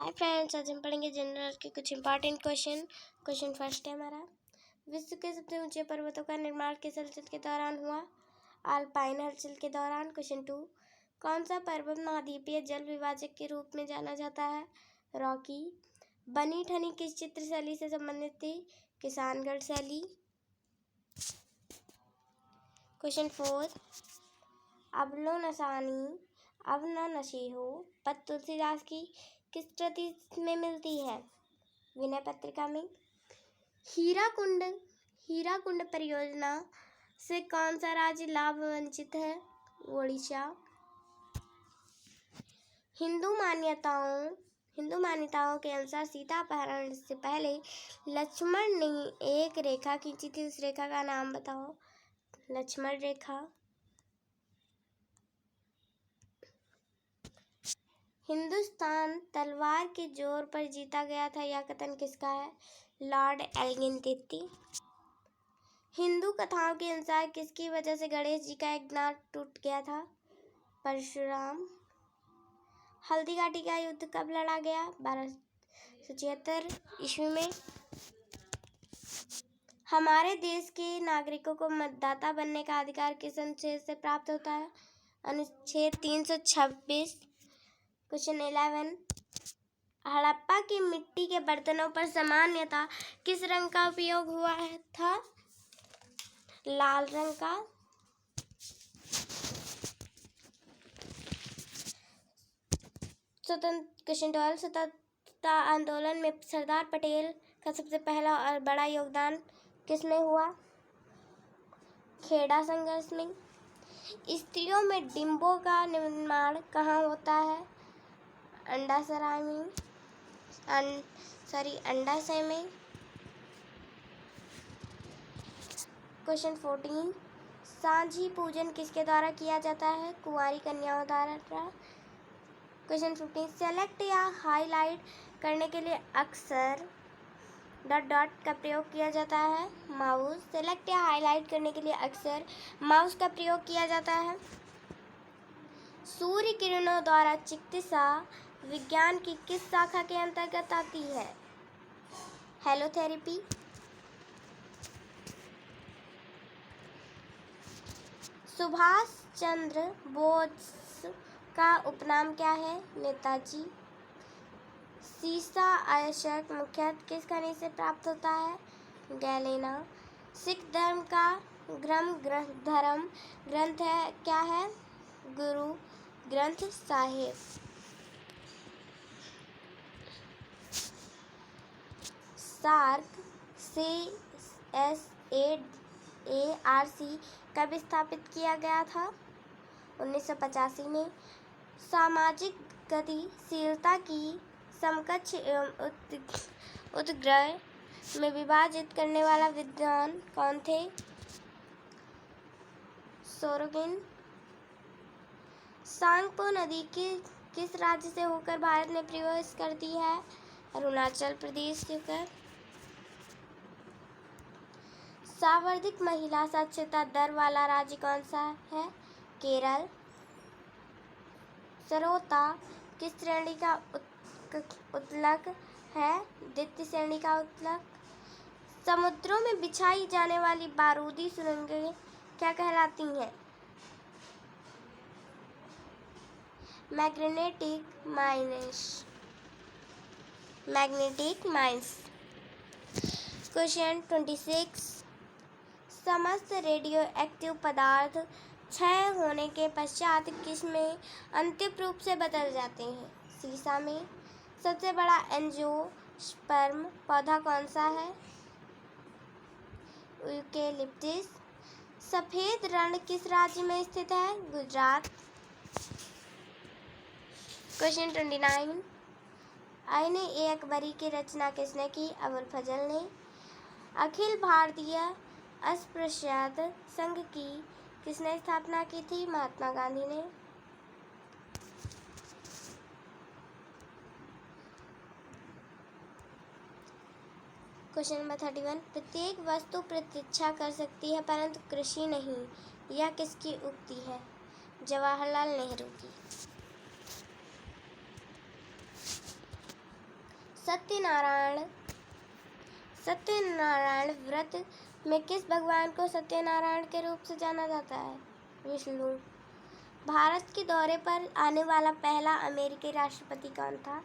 Hi friends, आज हम पढ़ेंगे जनरल के कुछ इंपॉर्टेंट क्वेश्चन फर्स्ट है हमारा। विश्व के सबसे ऊंचे पर्वतों का निर्माण किस हलचल के दौरान हुआ? अल्पाइन हलचल के दौरान। क्वेश्चन 2, कौन सा पर्वत महाद्वीपीय जल विभाजक के रूप में जाना जाता है? रॉकी। बनी ठनी किस चित्र शैली से संबंधित थी? किसानगढ़ शैली। क्वेश्चन 4, अबलो नसानी अब न नशे हो पद तुलसीदास की किस कृति में मिलती है? विनय पत्रिका में। हीराकुंड परियोजना से कौन सा राज्य लाभ वंचित है? ओडिशा। हिंदू मान्यताओं के अनुसार सीता अपहरण से पहले लक्ष्मण ने एक रेखा खींची थी, उस रेखा का नाम बताओ। लक्ष्मण रेखा। हिंदुस्तान तलवार के जोर पर जीता गया था, यह कथन किसका है? लॉर्ड एल्गिन तृतीय। हिंदू कथाओं के अनुसार किसकी वजह से गणेश जी का एक दांत टूट गया था? परशुराम। हल्दी घाटी का युद्ध कब लड़ा गया? 1276 ईस्वी में। हमारे देश के नागरिकों को मतदाता बनने का अधिकार किस अनुच्छेद से प्राप्त होता है? अनुच्छेद 326। क्वेश्चन 11, हड़प्पा की मिट्टी के बर्तनों पर सामान्यतः किस रंग का उपयोग हुआ था? लाल रंग का। क्वेश्चन 12, स्वतंत्रता आंदोलन में सरदार पटेल का सबसे पहला और बड़ा योगदान किसमें हुआ? खेड़ा संघर्ष में। स्त्रियों में डिंबों का निर्माण कहाँ होता है? अंडाशय में। क्वेश्चन 14, सांझी पूजन किसके द्वारा किया जाता है? कुंवारी कन्याओं द्वारा। क्वेश्चन 15, सेलेक्ट या हाईलाइट करने के लिए अक्सर ... का प्रयोग किया जाता है? माउस। सेलेक्ट या हाईलाइट करने के लिए अक्सर माउस का प्रयोग किया जाता है। सूर्य किरणों द्वारा चिकित्सा विज्ञान की किस शाखा के अंतर्गत आती है? हेलोथेरेपी। सुभाष चंद्र बोस का उपनाम क्या है? नेताजी। सीसा अयस्क मुख्यतः किस खनिज से प्राप्त होता है? गैलेना। सिख धर्म का धर्म ग्रंथ क्या है? गुरु ग्रंथ साहिब। सार्क कब स्थापित किया गया था? 1985 में। सामाजिक गतिशीलता की समकक्ष एवं उत्ग्रह में विभाजित करने वाला विद्वान कौन थे? सोरोगिन। सांगपो नदी किस राज्य से होकर भारत में प्रवेश करती है? अरुणाचल प्रदेश से होकर। सर्वाधिक महिला साक्षरता दर वाला राज्य कौन सा है? केरल। सरोता किस श्रेणी का उत्तलक है? द्वितीय श्रेणी का उत्तलक। समुद्रों में बिछाई जाने वाली बारूदी सुरंगें क्या कहलाती हैं? Magnetic mines. क्वेश्चन 26, समस्त रेडियो एक्टिव पदार्थ क्षय होने के पश्चात किसमें अंतिम रूप से बदल जाते हैं? सीसा में। सबसे बड़ा एंजियोस्पर्म पौधा कौन सा है? यूकेलिप्टस। सफेद रण किस राज्य में स्थित है? गुजरात। क्वेश्चन 29, आईन-ए-अकबरी की रचना किसने की? अबुल फजल ने। अखिल भारतीय अस्पृश्यता संघ की किसने स्थापना की थी? महात्मा गांधी ने। क्वेश्चन नंबर 31, प्रत्येक वस्तु प्रतीक्षा कर सकती है परंतु कृषि नहीं, यह किसकी उक्ति है? जवाहरलाल नेहरू की। सत्यनारायण व्रत में किस भगवान को सत्यनारायण के रूप से जाना जाता है? विष्णु। भारत के दौरे पर आने वाला पहला अमेरिकी राष्ट्रपति कौन था?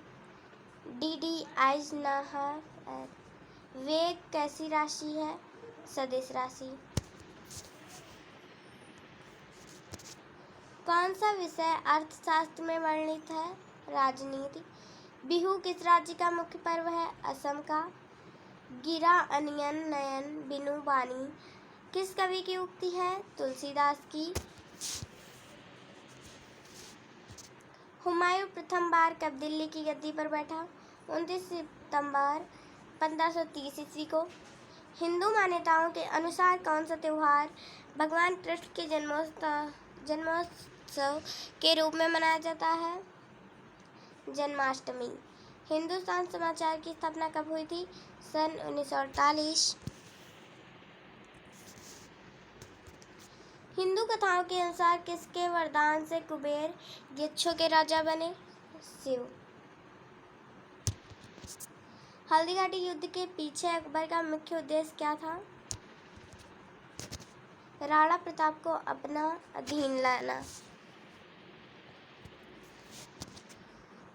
डी आइज़नहर। वेग कैसी राशि है? सदिश राशि। कौन सा विषय अर्थशास्त्र में वर्णित है? राजनीति। बिहू किस राज्य का मुख्य पर्व है? असम का। गिरा अनियन नयन बिनु बानी किस कवि की उक्ति है? तुलसीदास की। हुमायूं प्रथम बार कब दिल्ली की गद्दी पर बैठा? 29 सितंबर 1530 ईस्वी को। हिंदू मान्यताओं के अनुसार कौन सा त्योहार भगवान कृष्ण के जन्मोत्सव के रूप में मनाया जाता है? जन्माष्टमी। हिंदुस्तान समाचार की स्थापना कब हुई थी? सन 1948। हिंदू कथाओं के अनुसार किसके वरदान से कुबेर यक्षों के राजा बने? शिव। हल्दीघाटी युद्ध के पीछे अकबर का मुख्य उद्देश्य क्या था? राणा प्रताप को अपना अधीन लाना।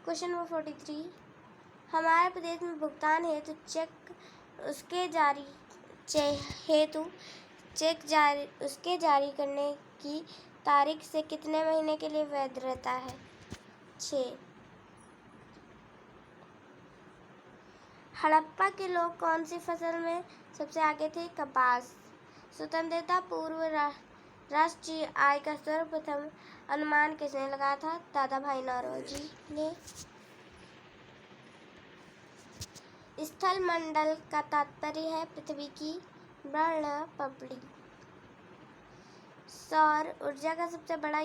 Question number 43। हमारे प्रदेश में भुगतान हेतु चेक उसके जारी करने की तारीख से कितने महीने के लिए वैध रहता है? 6। हड़प्पा के लोग कौन सी फसल में सबसे आगे थे? कपास। स्वतंत्रता पूर्व राष्ट्रीय आय का सर्वप्रथम अनुमान किसने लगाया था? दादा भाई नौरोजी ने। स्थल मंडल का तात्पर्य है पृथ्वी की वर्णपपड़ी। सौर ऊर्जा का सबसे बड़ा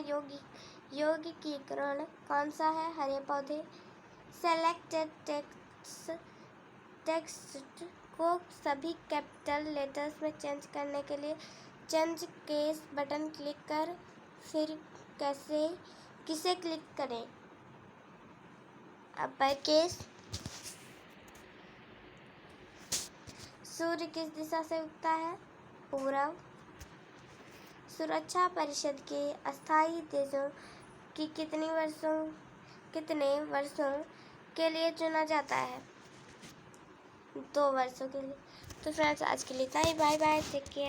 यौगिकीकरण कौन सा है? हरे पौधे। सेलेक्टेड टेक्स्ट को सभी कैपिटल लेटर्स में चेंज करने के लिए चेंज केस बटन क्लिक कर फिर किसे क्लिक करें? Upper case. सूर्य किस दिशा से उगता है? पूरब। सुरक्षा परिषद के अस्थायी देशों की कितने वर्षों के लिए चुना जाता है? 2 वर्षों के लिए। तो फ्रेंड्स आज के लिए इतना ही। Bye bye, take care.